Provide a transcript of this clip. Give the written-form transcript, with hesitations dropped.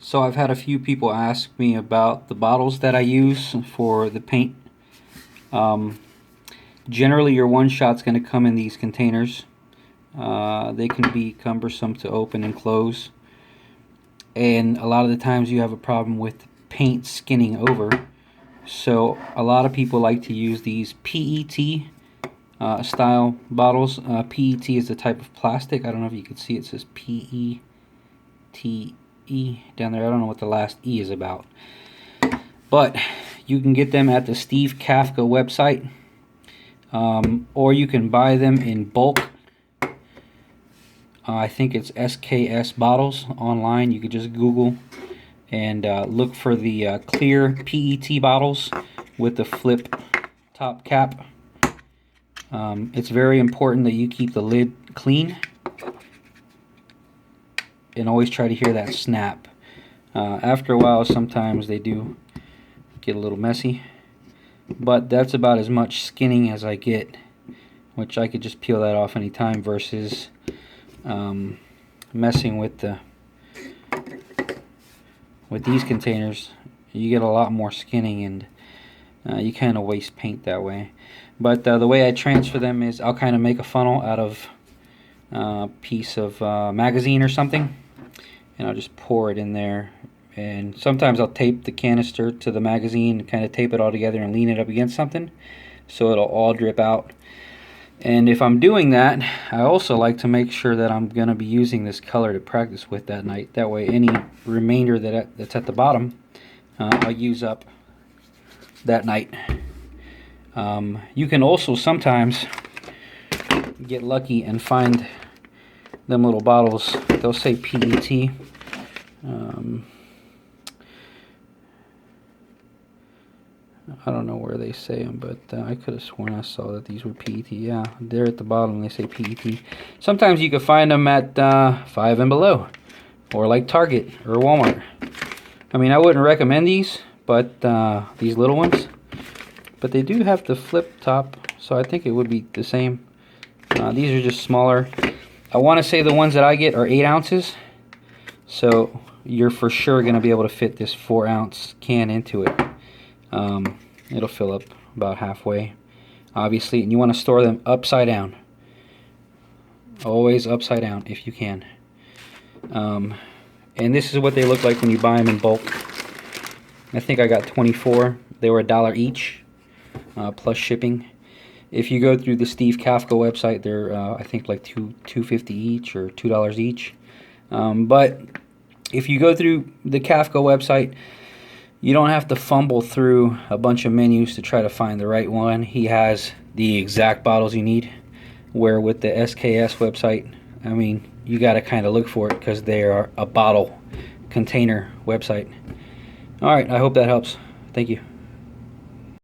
So I've had a few people ask me about the bottles that I use for the paint. Generally your one shot's going to come in these containers. They can be cumbersome to open and close, and a lot of the times you have a problem with paint skinning over. So a lot of people like to use these PET style bottles. PET is the type of plastic. I don't know if you can see it says PETE down there. I don't know what the last E is about, but you can get them at the Steve Kafka website, or you can buy them in bulk. I think it's SKS bottles online. You could just Google and look for the clear PET bottles with the flip top cap. It's very important that you keep the lid clean and always try to hear that snap. After a while, sometimes they do get a little messy, but that's about as much skinning as I get, which I could just peel that off anytime versus messing with these containers. You get a lot more skinning, and you kind of waste paint that way. But the way I transfer them is I'll kind of make a funnel out of a piece of magazine or something, and I'll just pour it in there. And sometimes I'll tape the canister to the magazine and kind of tape it all together and lean it up against something so it'll all drip out. And if I'm doing that, I also like to make sure that I'm going to be using this color to practice with that night. That way any remainder that's at the bottom, I'll use up that night. You can also sometimes get lucky and find them little bottles. They'll say PET. I don't know where they say them, but I could have sworn I saw that these were PET. Yeah, they're at the bottom. They say PET. Sometimes you can find them at 5 and Below, or like Target or Walmart. I mean, I wouldn't recommend these, but these little ones. But they do have the flip top, so I think it would be the same. These are just smaller. I want to say the ones that I get are 8 ounces, so you're for sure going to be able to fit this 4-ounce can into it. It'll fill up about halfway, obviously, and you want to store them upside down. Always upside down if you can. And this is what they look like when you buy them in bulk. I think I got 24. They were $1 each, plus shipping. If you go through the Steve Kafka website, they're I think like $2.50 each or $2 each. But if you go through the Kafka website, you don't have to fumble through a bunch of menus to try to find the right one. He has the exact bottles you need. Where with the SKS website, I mean, you got to kind of look for it because they are a bottle container website. All right, I hope that helps. Thank you.